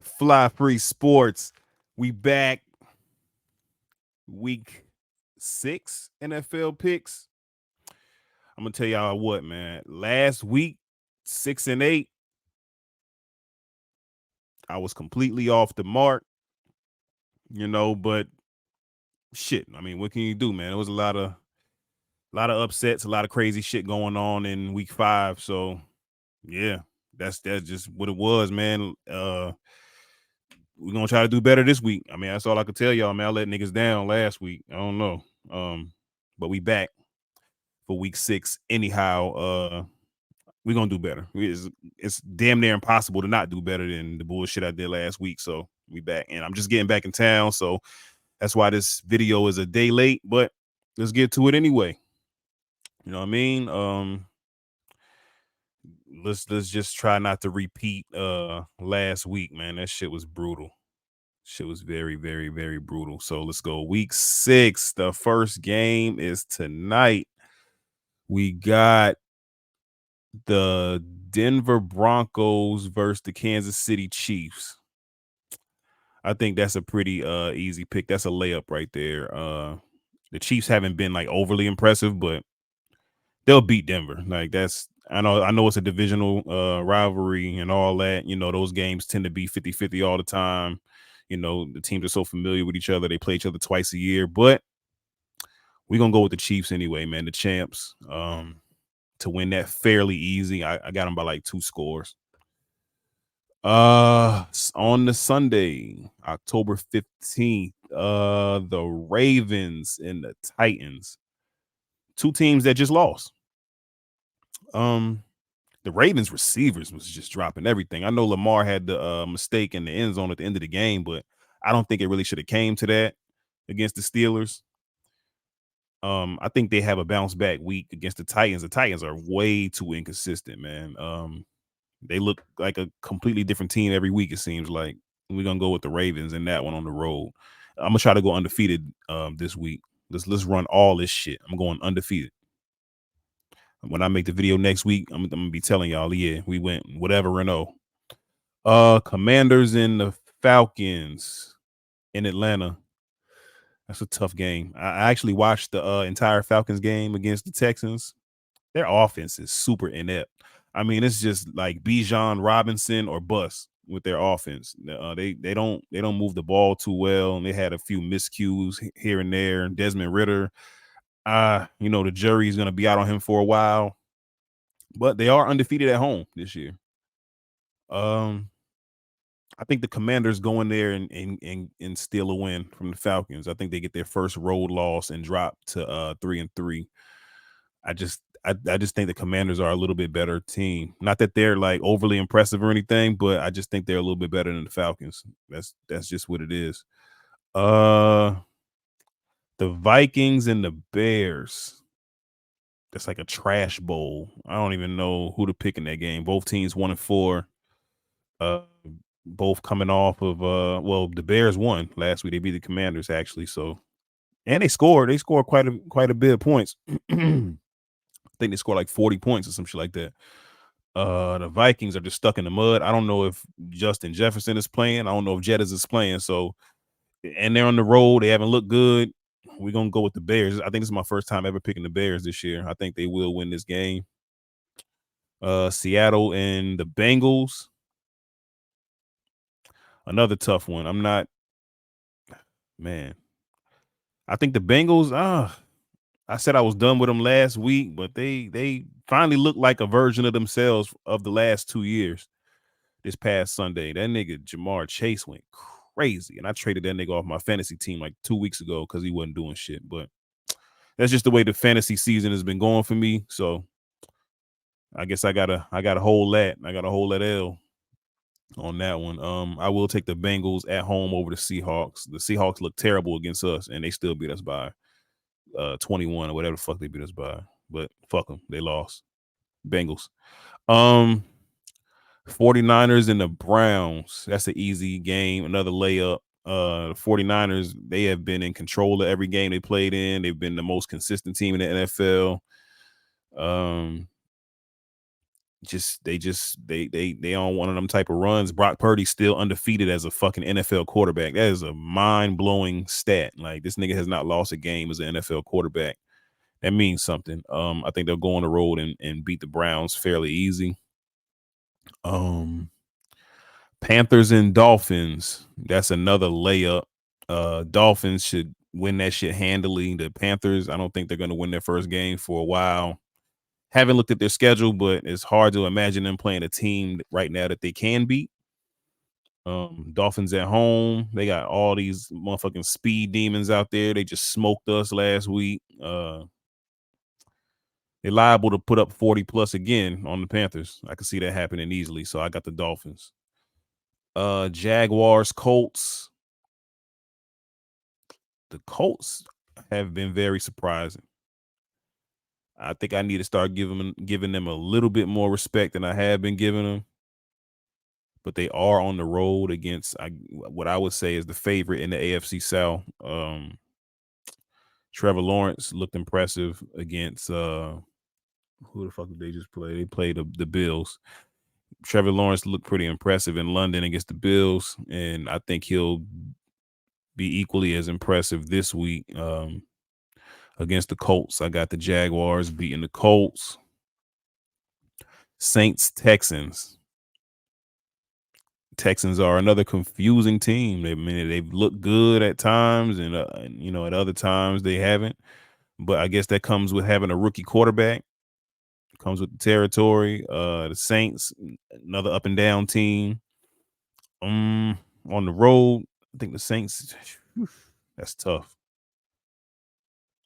Fly Free Sports. We back. Week 6 NFL picks. I'm gonna tell y'all what, man. Last week, 6-8, I was completely off the mark, but shit. I mean, what can you do, man? It was a lot of upsets, a lot of crazy shit going on in week 5. So yeah, that's just what it was, man. We're gonna try to do better this week. I mean, that's all I could tell y'all, man. I let niggas down last week. I don't know. But we back for week 6 anyhow. We're gonna do better. It's damn near impossible to not do better than the bullshit I did last week. So we back, and I'm just getting back in town, so that's why this video is a day late. But let's get to it anyway. You know what I mean? Let's just try not to repeat last week, man. That shit was brutal. Shit was very, very, very brutal. So let's go. Week 6. The first game is tonight. We got the Denver Broncos versus the Kansas City Chiefs. I think that's a pretty easy pick. That's a layup right there. The Chiefs haven't been like overly impressive, but they'll beat Denver. Like I know it's a divisional rivalry and all that. Those games tend to be 50-50 all the time. The teams are so familiar with each other. They play each other twice a year, but we're gonna go with the Chiefs anyway, man. The champs. To win that fairly easy. I got them by like 2 scores. On the Sunday, October 15th, the Ravens and the Titans. Two teams that just lost. The Ravens receivers was just dropping everything. I know Lamar had the mistake in the end zone at the end of the game, but I don't think it really should have came to that against the Steelers. I think they have a bounce back week against the Titans. The Titans are way too inconsistent, man. They look like a completely different team every week, it seems like. We're gonna go with the Ravens in that one on the road. I'm gonna try to go undefeated this week. Let's run all this shit. I'm going undefeated. When I make the video next week, I'm gonna be telling y'all, yeah, we went whatever Renault. Commanders and the Falcons in Atlanta. That's a tough game. I actually watched the entire Falcons game against the Texans. Their offense is super inept. I mean, it's just like Bijan Robinson or bust with their offense. They don't move the ball too well, and they had a few miscues here and there. And Desmond Ritter, the jury is gonna be out on him for a while, but they are undefeated at home this year. Um, I think the Commanders go in there and steal a win from the Falcons. I think they get their first road loss and drop to 3-3. I just think the Commanders are a little bit better team. Not that they're like overly impressive or anything, but I just think they're a little bit better than the Falcons. That's just what it is. Uh the Vikings and the Bears. That's like a trash bowl. I don't even know who to pick in that game. Both teams 1-4. Uh both coming off of the Bears won last week. They beat the Commanders actually, so and they scored. They scored quite a bit of points. I think they scored like 40 points or some shit like that. The Vikings are just stuck in the mud. I don't know if Justin Jefferson is playing. I don't know if Jettis is playing. So, and they're on the road. They haven't looked good. We're gonna go with the Bears. I think this is my first time ever picking the Bears this year. I think they will win this game. Seattle and the Bengals. Another tough one. I'm not, man. I think the Bengals. I said I was done with them last week, but they finally look like a version of themselves of the last 2 years. This past Sunday, that nigga Jamar Chase went crazy, and I traded that nigga off my fantasy team like 2 weeks ago because he wasn't doing shit. But that's just the way the fantasy season has been going for me. So I guess I gotta hold that. I gotta hold that L on that one. I will take the Bengals at home over the Seahawks. The Seahawks look terrible against us, and they still beat us by 21 or whatever the fuck they beat us by. But fuck them, they lost. Bengals. Um, 49ers and the Browns. That's an easy game. Another layup. The 49ers, they have been in control of every game they played in. They've been the most consistent team in the NFL. Um, They on one of them type of runs. Brock Purdy's still undefeated as a fucking NFL quarterback. That is a mind-blowing stat. Like, this nigga has not lost a game as an NFL quarterback. That means something. I think they'll go on the road and beat the Browns fairly easy. Panthers and Dolphins. That's another layup. Dolphins should win that shit handily. The Panthers, I don't think they're going to win their first game for a while. Haven't looked at their schedule, but it's hard to imagine them playing a team right now that they can beat. Dolphins at home. They got all these motherfucking speed demons out there. They just smoked us last week. They're liable to put up 40 plus again on the Panthers. I can see that happening easily. So I got the Dolphins. Jaguars, Colts. The Colts have been very surprising. I think I need to start giving them a little bit more respect than I have been giving them. But they are on the road against what I would say is the favorite in the AFC South. Trevor Lawrence looked impressive against who the fuck did they just play? They played the Bills. Trevor Lawrence looked pretty impressive in London against the Bills, and I think he'll be equally as impressive this week against the Colts. I got the Jaguars beating the Colts. Saints, Texans. Texans are another confusing team. They've looked good at times, and at other times they haven't. But I guess that comes with having a rookie quarterback. Comes with the territory. The Saints, another up and down team. On the road, I think the Saints. That's tough.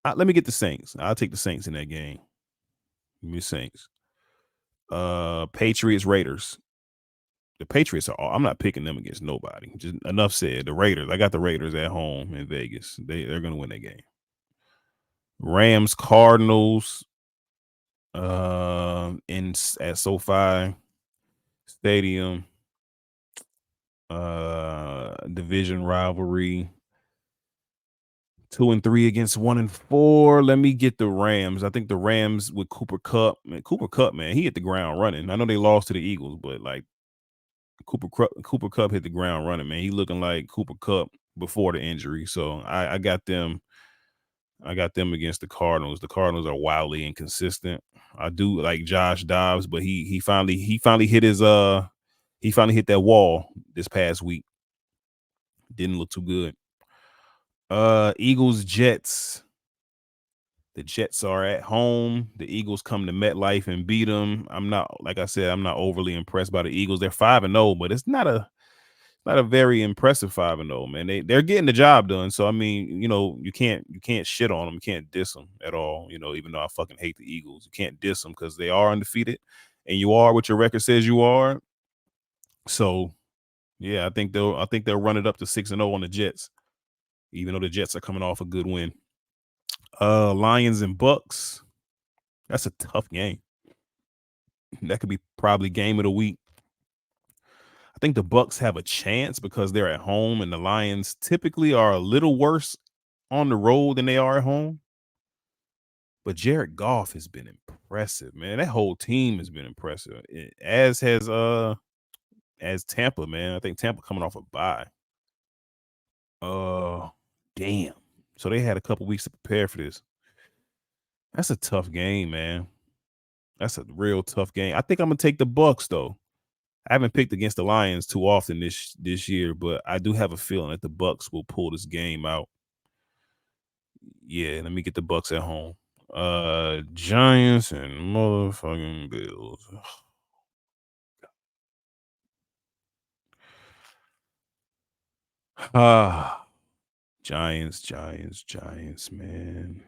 Let me get the Saints. I'll take the Saints in that game. Give me the Saints. Patriots, Raiders. The Patriots I'm not picking them against nobody. Just enough said. The Raiders. I got the Raiders at home in Vegas. They're gonna win that game. Rams, Cardinals. At SoFi Stadium. Division rivalry. 2-3 against 1-4. Let me get the Rams. I think the Rams with Cooper Kupp. Man, Cooper Kupp, man, he hit the ground running. I know they lost to the Eagles, but like Cooper Kupp hit the ground running, man. He looking like Cooper Kupp before the injury. So I got them. I got them against the Cardinals. The Cardinals are wildly inconsistent. I do like Josh Dobbs, but he finally hit his he finally hit that wall this past week. Didn't look too good. Eagles, Jets. The Jets are at home. The Eagles come to MetLife and beat them. I'm not, like I said, I'm not overly impressed by the Eagles. They're 5-0, but it's not a very impressive 5-0, man. They're getting the job done. So I mean, you can't shit on them. You can't diss them at all. Even though I fucking hate the Eagles, you can't diss them because they are undefeated, and you are what your record says you are. So yeah, I think they'll run it up to 6-0 on the Jets, even though the Jets are coming off a good win. Lions and Bucks. That's a tough game. That could be probably game of the week. I think the Bucks have a chance because they're at home, and the Lions typically are a little worse on the road than they are at home. But Jared Goff has been impressive, man. That whole team has been impressive. As Tampa, man. I think Tampa coming off a bye. Damn. So they had a couple weeks to prepare for this. That's a tough game, man. That's a real tough game. I think I'm gonna take the Bucks though. I haven't picked against the Lions too often this year, but I do have a feeling that the Bucks will pull this game out. Yeah, let me get the Bucks at home. Giants and motherfucking Bills. Giants, man.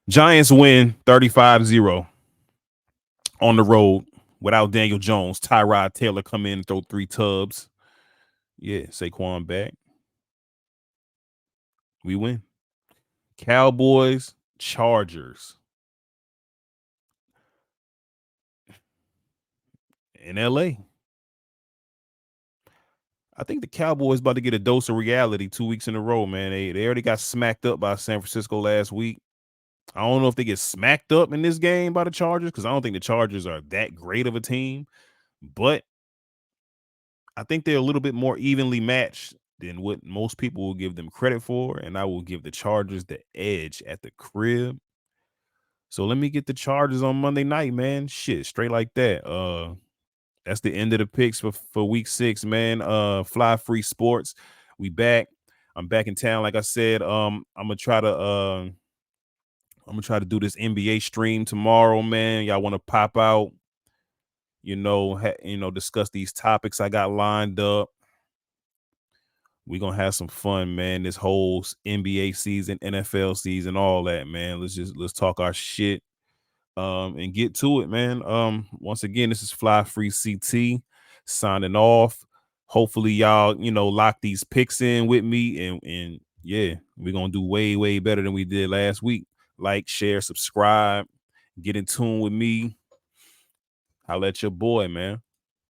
Giants win 35-0 on the road without Daniel Jones. Tyrod Taylor come in and throw 3 tubs. Yeah, Saquon back. We win. Cowboys, Chargers. In LA. I think the Cowboys about to get a dose of reality 2 weeks in a row, man. They already got smacked up by San Francisco last week. I don't know if they get smacked up in this game by the Chargers because I don't think the Chargers are that great of a team, but I think they're a little bit more evenly matched than what most people will give them credit for, and I will give the Chargers the edge at the crib. So let me get the Chargers on Monday night, man. Shit, straight like that. That's the end of the picks for week 6, man. Fly Free Sports. We back. I'm back in town. Like I said, I'm gonna try to do this NBA stream tomorrow, man. Y'all want to pop out, discuss these topics I got lined up. We're gonna have some fun, man. This whole NBA season, NFL season, all that, man. Let's talk our shit. And get to it, man. Once again, this is Fly Free CT signing off. Hopefully, y'all, lock these picks in with me, and yeah, we're gonna do way, way better than we did last week. Like, share, subscribe, get in tune with me. Holla at your boy, man.